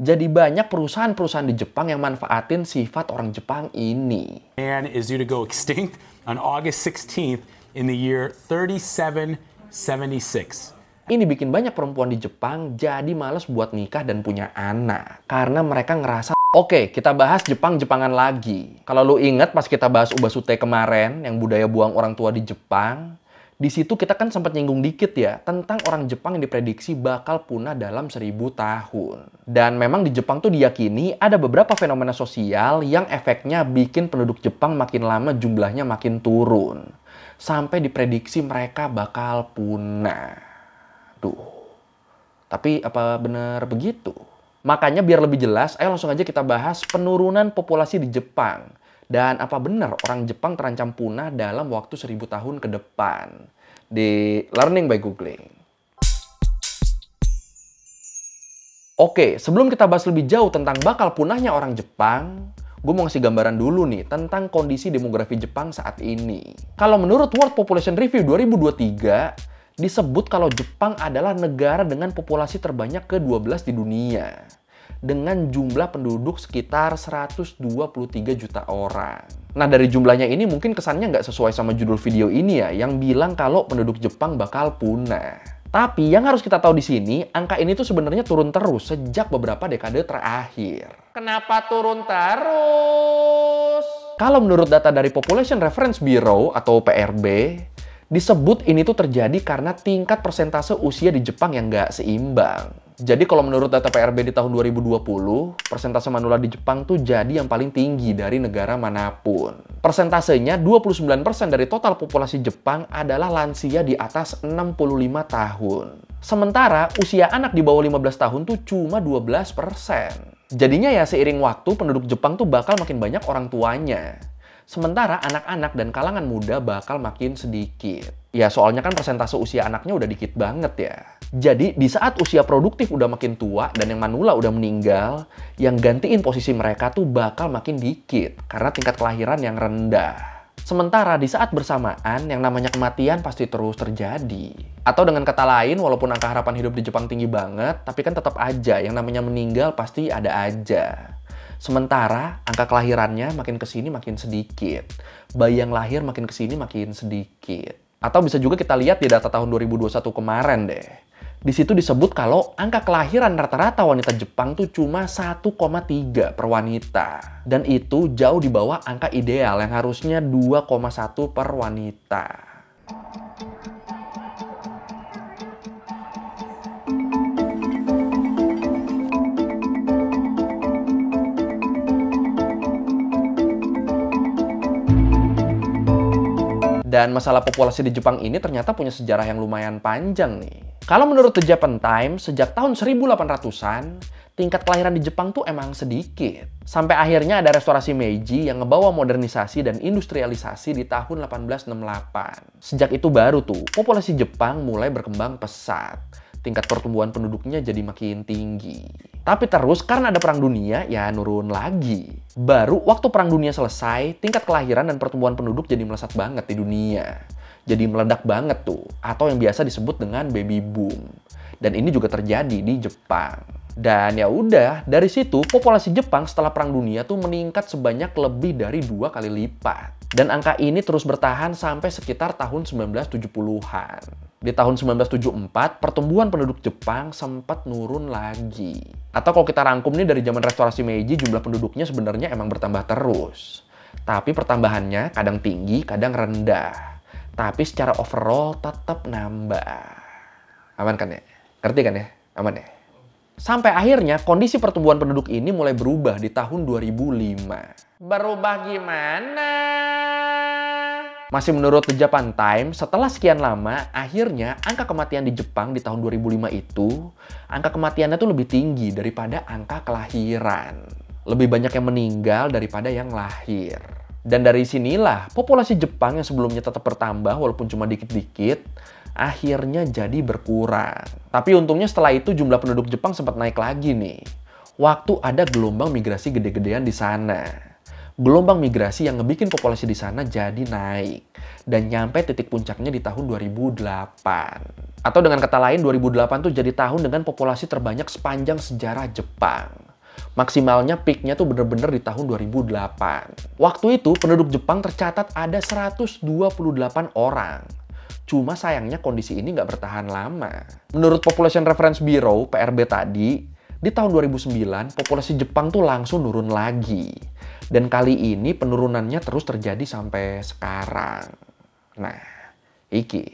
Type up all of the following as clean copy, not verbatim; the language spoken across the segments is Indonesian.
Jadi banyak perusahaan-perusahaan di Jepang yang manfaatin sifat orang Jepang ini. Man is due to go extinct on August 16th in the year 3776. Ini bikin banyak perempuan di Jepang jadi males buat nikah dan punya anak. Karena mereka ngerasa, oke, kita bahas Jepang-Jepangan lagi. Kalau lu inget pas kita bahas Ubasute kemarin, yang budaya buang orang tua di Jepang, di situ kita kan sempat nyinggung dikit ya, tentang orang Jepang yang diprediksi bakal punah dalam 1000 tahun. Dan memang di Jepang tuh diyakini ada beberapa fenomena sosial yang efeknya bikin penduduk Jepang makin lama jumlahnya makin turun. Sampai diprediksi mereka bakal punah. Tapi apa benar begitu? Makanya biar lebih jelas, ayo langsung aja kita bahas penurunan populasi di Jepang. Dan apa benar orang Jepang terancam punah dalam waktu 1000 tahun ke depan? Di Learning by Googling. Oke, sebelum kita bahas lebih jauh tentang bakal punahnya orang Jepang, gue mau ngasih gambaran dulu nih tentang kondisi demografi Jepang saat ini. Kalau menurut World Population Review 2023, disebut kalau Jepang adalah negara dengan populasi terbanyak ke-12 di dunia. Dengan jumlah penduduk sekitar 123 juta orang. Nah, dari jumlahnya ini mungkin kesannya nggak sesuai sama judul video ini ya, yang bilang kalau penduduk Jepang bakal punah. Tapi yang harus kita tahu di sini, angka ini tuh sebenarnya turun terus sejak beberapa dekade terakhir. Kenapa turun terus? Kalau menurut data dari Population Reference Bureau atau PRB, disebut ini tuh terjadi karena tingkat persentase usia di Jepang yang nggak seimbang. Jadi kalau menurut data PRB di tahun 2020, persentase manula di Jepang tuh jadi yang paling tinggi dari negara manapun. Persentasenya 29% dari total populasi Jepang adalah lansia di atas 65 tahun. Sementara usia anak di bawah 15 tahun tuh cuma 12%. Jadinya ya seiring waktu penduduk Jepang tuh bakal makin banyak orang tuanya. Sementara anak-anak dan kalangan muda bakal makin sedikit. Ya soalnya kan persentase usia anaknya udah dikit banget ya. Jadi di saat usia produktif udah makin tua dan yang manula udah meninggal, yang gantiin posisi mereka tuh bakal makin dikit karena tingkat kelahiran yang rendah. Sementara di saat bersamaan yang namanya kematian pasti terus terjadi. Atau dengan kata lain, walaupun angka harapan hidup di Jepang tinggi banget, tapi kan tetap aja yang namanya meninggal pasti ada aja. Sementara angka kelahirannya makin kesini makin sedikit. Bayi yang lahir makin kesini makin sedikit. Atau bisa juga kita lihat di data tahun 2021 kemarin deh. Di situ disebut kalau angka kelahiran rata-rata wanita Jepang tuh cuma 1,3 per wanita. Dan itu jauh di bawah angka ideal yang harusnya 2,1 per wanita. Dan masalah populasi di Jepang ini ternyata punya sejarah yang lumayan panjang nih. Kalau menurut The Japan Times, sejak tahun 1800-an, tingkat kelahiran di Jepang tuh emang sedikit. Sampai akhirnya ada restorasi Meiji yang ngebawa modernisasi dan industrialisasi di tahun 1868. Sejak itu baru tuh, populasi Jepang mulai berkembang pesat. Tingkat pertumbuhan penduduknya jadi makin tinggi. Tapi terus karena ada perang dunia, ya nurun lagi. Baru waktu perang dunia selesai, tingkat kelahiran dan pertumbuhan penduduk jadi melesat banget di dunia. Jadi meledak banget tuh, atau yang biasa disebut dengan baby boom. Dan ini juga terjadi di Jepang. Dan ya udah, dari situ populasi Jepang setelah perang dunia tuh meningkat sebanyak lebih dari 2 kali lipat. Dan angka ini terus bertahan sampai sekitar tahun 1970-an. Di tahun 1974, pertumbuhan penduduk Jepang sempat nurun lagi. Atau kalau kita rangkum nih dari zaman restorasi Meiji, jumlah penduduknya sebenarnya emang bertambah terus. Tapi pertambahannya kadang tinggi, kadang rendah. Tapi secara overall tetap nambah. Aman kan ya? Ngerti kan ya? Aman ya? Sampai akhirnya kondisi pertumbuhan penduduk ini mulai berubah di tahun 2005. Berubah gimana? Masih menurut The Japan Times, setelah sekian lama, akhirnya angka kematian di Jepang di tahun 2005 itu, angka kematiannya tuh lebih tinggi daripada angka kelahiran. Lebih banyak yang meninggal daripada yang lahir. Dan dari sinilah, populasi Jepang yang sebelumnya tetap bertambah walaupun cuma dikit-dikit, akhirnya jadi berkurang. Tapi untungnya setelah itu jumlah penduduk Jepang sempat naik lagi nih. Waktu ada gelombang migrasi gede-gedean di sana. Gelombang migrasi yang ngebikin populasi di sana jadi naik. Dan nyampe titik puncaknya di tahun 2008. Atau dengan kata lain, 2008 tuh jadi tahun dengan populasi terbanyak sepanjang sejarah Jepang. Maksimalnya peaknya tuh bener-bener di tahun 2008. Waktu itu penduduk Jepang tercatat ada 128 orang. Cuma sayangnya kondisi ini nggak bertahan lama. Menurut Population Reference Bureau, PRB tadi, di tahun 2009 populasi Jepang tuh langsung turun lagi. Dan kali ini penurunannya terus terjadi sampai sekarang. Nah, iki.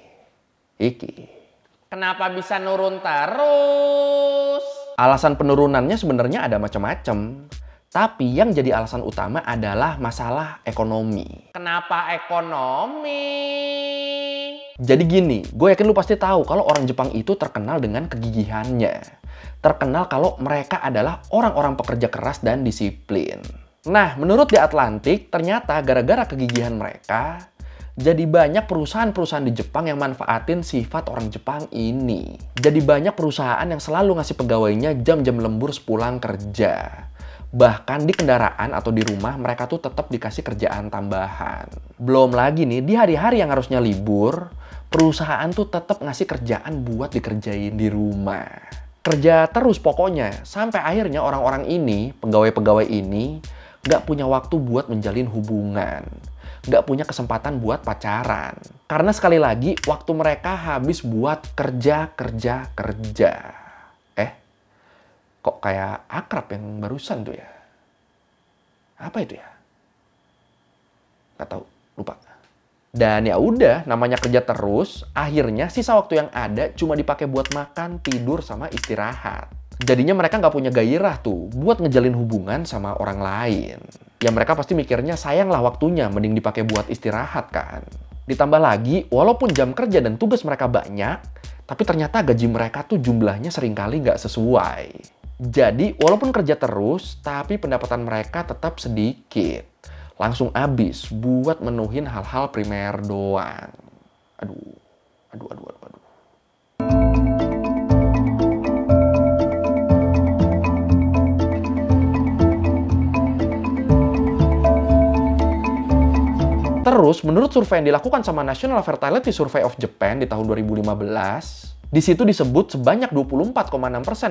Kenapa bisa nurun terus? Alasan penurunannya sebenarnya ada macam-macam. Tapi yang jadi alasan utama adalah masalah ekonomi. Kenapa ekonomi? Jadi gini, gue yakin lu pasti tahu kalau orang Jepang itu terkenal dengan kegigihannya. Terkenal kalau mereka adalah orang-orang pekerja keras dan disiplin. Nah, menurut The Atlantic, ternyata gara-gara kegigihan mereka, jadi banyak perusahaan-perusahaan di Jepang yang manfaatin sifat orang Jepang ini. Jadi banyak perusahaan yang selalu ngasih pegawainya jam-jam lembur sepulang kerja. Bahkan di kendaraan atau di rumah mereka tuh tetap dikasih kerjaan tambahan. Belum lagi nih, di hari-hari yang harusnya libur, perusahaan tuh tetap ngasih kerjaan buat dikerjain di rumah. Kerja terus pokoknya, sampai akhirnya orang-orang ini, pegawai-pegawai ini, nggak punya waktu buat menjalin hubungan. Nggak punya kesempatan buat pacaran. Karena sekali lagi, waktu mereka habis buat kerja. Kok kayak akrab yang barusan tuh ya? Apa itu ya? Nggak tahu, lupa. Dan ya udah, namanya kerja terus, akhirnya sisa waktu yang ada cuma dipakai buat makan, tidur, sama istirahat. Jadinya mereka nggak punya gairah tuh buat ngejalin hubungan sama orang lain. Ya mereka pasti mikirnya sayang lah waktunya, mending dipakai buat istirahat kan. Ditambah lagi, walaupun jam kerja dan tugas mereka banyak, tapi ternyata gaji mereka tuh jumlahnya seringkali nggak sesuai. Jadi, walaupun kerja terus, tapi pendapatan mereka tetap sedikit. Langsung habis buat menuhin hal-hal primer doang. Aduh. Terus, menurut survei yang dilakukan sama National Fertility Survey of Japan di tahun 2015, di situ disebut sebanyak 24,6%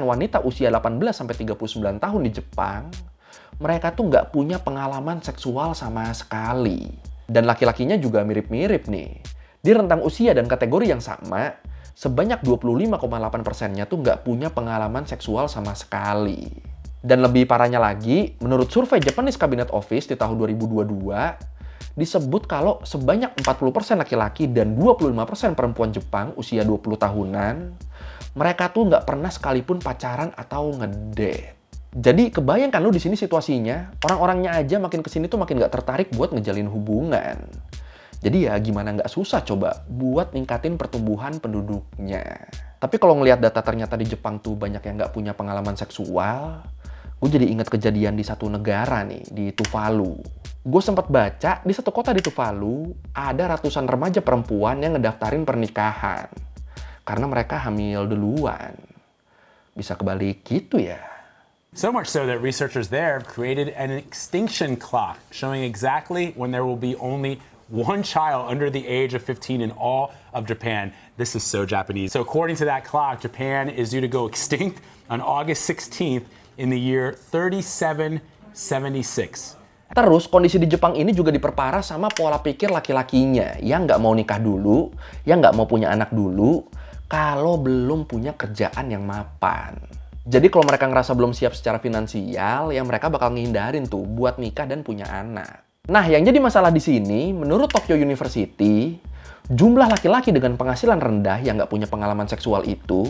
wanita usia 18-39 tahun di Jepang, mereka tuh nggak punya pengalaman seksual sama sekali. Dan laki-lakinya juga mirip-mirip nih. Di rentang usia dan kategori yang sama, sebanyak 25,8%-nya tuh nggak punya pengalaman seksual sama sekali. Dan lebih parahnya lagi, menurut survei Japanese Cabinet Office di tahun 2022, disebut kalau sebanyak 40% laki-laki dan 25% perempuan Jepang usia 20 tahunan, mereka tuh nggak pernah sekalipun pacaran atau ngedate. Jadi kebayangkan lu di sini situasinya, orang-orangnya aja makin kesini tuh makin nggak tertarik buat ngejalin hubungan. Jadi ya gimana nggak susah coba buat ningkatin pertumbuhan penduduknya. Tapi kalau ngelihat data ternyata di Jepang tuh banyak yang nggak punya pengalaman seksual, gue jadi ingat kejadian di satu negara nih, di Tuvalu. Gue sempat baca, di satu kota di Tuvalu, ada ratusan remaja perempuan yang ngedaftarin pernikahan. Karena mereka hamil duluan. Bisa kebalik gitu ya. So much so that researchers there have created an extinction clock showing exactly when there will be only one child under the age of 15 in all of Japan. This is so Japanese. So according to that clock, Japan is due to go extinct on August 16th in the year 3776. Terus kondisi di Jepang ini juga diperparah sama pola pikir laki-lakinya yang nggak mau nikah dulu, yang nggak mau punya anak dulu, kalau belum punya kerjaan yang mapan. Jadi kalau mereka ngerasa belum siap secara finansial, ya mereka bakal ngehindarin tuh buat nikah dan punya anak. Nah, yang jadi masalah di sini, menurut Tokyo University, jumlah laki-laki dengan penghasilan rendah yang nggak punya pengalaman seksual itu,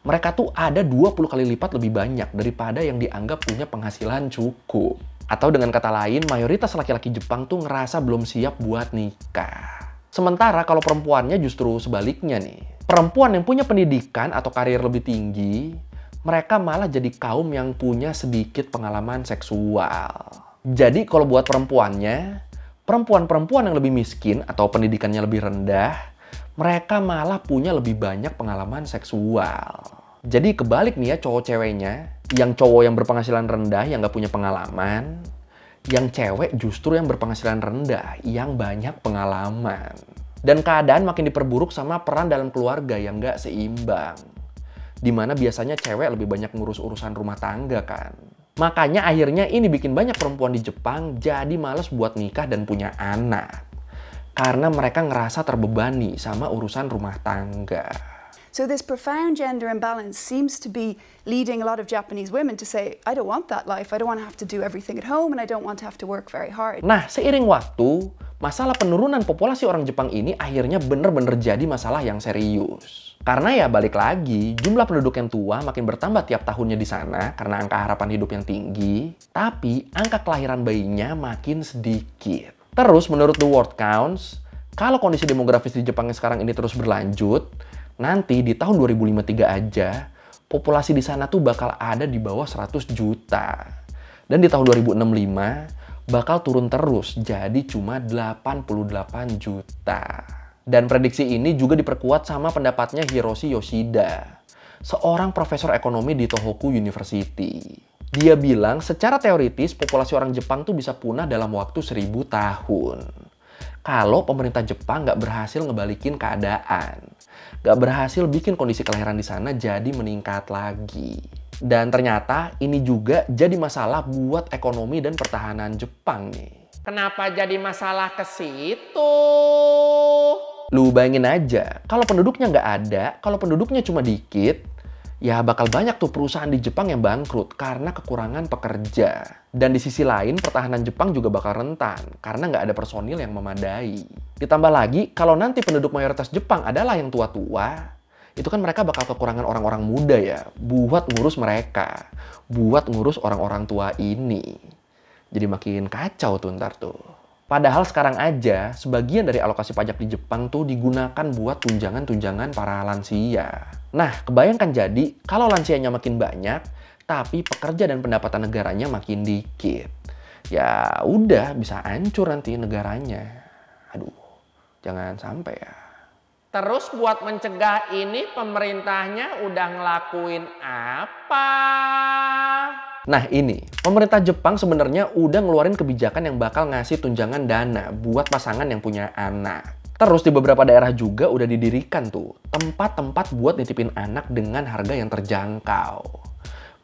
mereka tuh ada 20 kali lipat lebih banyak daripada yang dianggap punya penghasilan cukup. Atau dengan kata lain, mayoritas laki-laki Jepang tuh ngerasa belum siap buat nikah. Sementara kalau perempuannya justru sebaliknya nih. Perempuan yang punya pendidikan atau karir lebih tinggi, mereka malah jadi kaum yang punya sedikit pengalaman seksual. Jadi kalau buat perempuannya, perempuan-perempuan yang lebih miskin atau pendidikannya lebih rendah, mereka malah punya lebih banyak pengalaman seksual. Jadi kebalik nih ya cowok ceweknya, yang cowok yang berpenghasilan rendah yang gak punya pengalaman, Yang cewek justru yang berpenghasilan rendah, yang banyak pengalaman. Dan keadaan makin diperburuk sama peran dalam keluarga yang nggak seimbang. Dimana biasanya cewek lebih banyak ngurus urusan rumah tangga kan. Makanya akhirnya ini bikin banyak perempuan di Jepang jadi males buat nikah dan punya anak. Karena mereka ngerasa terbebani sama urusan rumah tangga. So this profound gender imbalance seems to be leading a lot of Japanese women to say, I don't want that life. I don't want to have to do everything at home and I don't want to have to work very hard. Nah, seiring waktu, masalah penurunan populasi orang Jepang ini akhirnya bener-bener jadi masalah yang serius. Karena ya balik lagi, jumlah penduduk yang tua makin bertambah tiap tahunnya di sana karena angka harapan hidup yang tinggi, tapi angka kelahiran bayinya makin sedikit. Terus menurut The World Counts, kalau kondisi demografis di Jepang yang sekarang ini terus berlanjut, nanti di tahun 2053 aja, populasi di sana tuh bakal ada di bawah 100 juta. Dan di tahun 2065, bakal turun terus jadi cuma 88 juta. Dan prediksi ini juga diperkuat sama pendapatnya Hiroshi Yoshida, seorang profesor ekonomi di Tohoku University. Dia bilang secara teoritis populasi orang Jepang tuh bisa punah dalam waktu 1000 tahun. Kalau pemerintah Jepang nggak berhasil ngebalikin keadaan. Nggak berhasil bikin kondisi kelahiran di sana jadi meningkat lagi. Dan ternyata ini juga jadi masalah buat ekonomi dan pertahanan Jepang nih. Kenapa jadi masalah ke situ? Lu bayangin aja, kalau penduduknya nggak ada, kalau penduduknya cuma dikit, ya bakal banyak tuh perusahaan di Jepang yang bangkrut karena kekurangan pekerja. Dan di sisi lain, pertahanan Jepang juga bakal rentan karena nggak ada personil yang memadai. Ditambah lagi, kalau nanti penduduk mayoritas Jepang adalah yang tua-tua, itu kan mereka bakal kekurangan orang-orang muda ya, buat ngurus mereka, buat ngurus orang-orang tua ini. Jadi makin kacau tuh ntar tuh. Padahal sekarang aja, sebagian dari alokasi pajak di Jepang tuh digunakan buat tunjangan-tunjangan para lansia. Nah, kebayangkan jadi, kalau lansianya makin banyak, tapi pekerja dan pendapatan negaranya makin dikit. Ya udah, bisa hancur nanti negaranya. Aduh, jangan sampai ya. Terus buat mencegah ini, pemerintahnya udah ngelakuin apa? Nah ini, pemerintah Jepang sebenarnya udah ngeluarin kebijakan yang bakal ngasih tunjangan dana buat pasangan yang punya anak. Terus di beberapa daerah juga udah didirikan tuh tempat-tempat buat nitipin anak dengan harga yang terjangkau.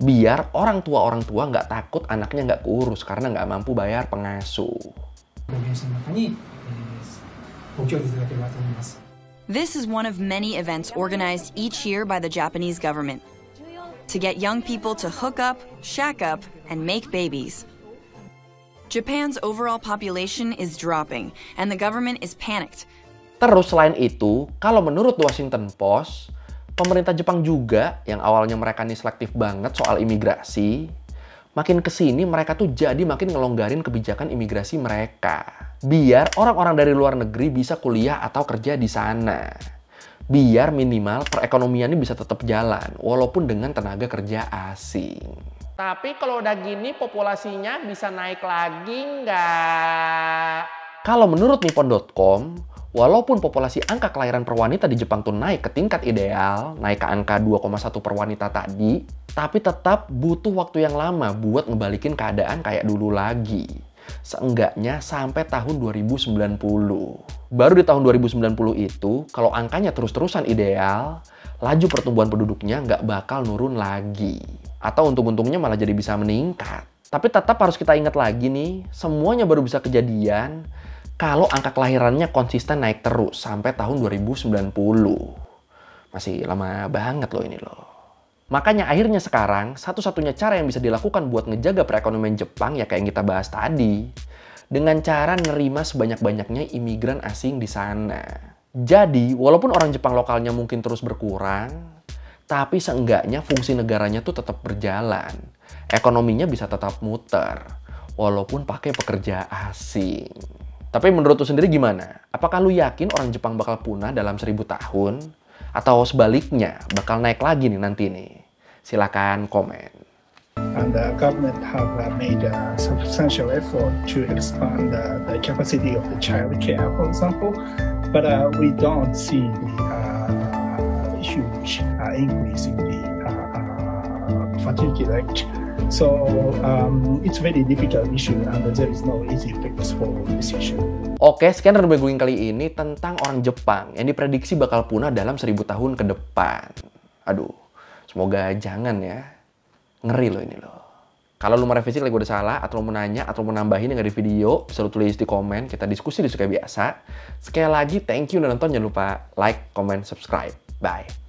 Biar orang tua nggak takut anaknya nggak keurus karena nggak mampu bayar pengasuh. This is one of many events organized each year by the Japanese government to get young people to hook up, shack up, and make babies. Japan's overall population is dropping, and the government is panicked. Terus selain itu, kalau menurut Washington Post, pemerintah Jepang juga yang awalnya mereka nih selektif banget soal imigrasi, makin kesini mereka tuh jadi makin ngelonggarin kebijakan imigrasi mereka. Biar orang-orang dari luar negeri bisa kuliah atau kerja di sana. Biar minimal perekonomiannya bisa tetap jalan, walaupun dengan tenaga kerja asing. Tapi kalau udah gini populasinya bisa naik lagi nggak? Kalau menurut Nippon.com, walaupun populasi angka kelahiran per wanita di Jepang tuh naik ke tingkat ideal, naik ke angka 2,1 per wanita tadi, tapi tetap butuh waktu yang lama buat ngebalikin keadaan kayak dulu lagi. Seenggaknya sampai tahun 2090. Baru di tahun 2090 itu, kalau angkanya terus-terusan ideal, laju pertumbuhan penduduknya nggak bakal nurun lagi. Atau untung-untungnya malah jadi bisa meningkat. Tapi tetap harus kita ingat lagi nih, semuanya baru bisa kejadian kalau angka kelahirannya konsisten naik terus sampai tahun 2090. Masih lama banget loh ini loh. Makanya akhirnya sekarang, satu-satunya cara yang bisa dilakukan buat ngejaga perekonomian Jepang ya kayak yang kita bahas tadi. Dengan cara nerima sebanyak-banyaknya imigran asing di sana. Jadi, walaupun orang Jepang lokalnya mungkin terus berkurang, tapi seenggaknya fungsi negaranya tuh tetap berjalan. Ekonominya bisa tetap muter, walaupun pakai pekerja asing. Tapi menurut lu sendiri gimana? Apakah lu yakin orang Jepang bakal punah dalam 1000 tahun? Atau sebaliknya, bakal naik lagi nih nanti nih? Silakan komen. And the government have made a substantial effort to expand the capacity of the child care, for example, but we don't see the huge increase in the fertility rate. So it's very difficult issue and there is no easy fix for this issue. Oke, sekian review gue kali ini tentang orang Jepang yang diprediksi bakal punah dalam 1000 tahun ke depan. Aduh, semoga jangan ya. Ngeri loh ini loh. Kalau lu mau revisi lagi gue udah salah, atau lu mau nanya, atau mau nambahin yang ada di video, bisa lu tulis di komen, kita diskusi kayak biasa. Sekali lagi, thank you udah nonton, jangan lupa like, comment, subscribe. Bye.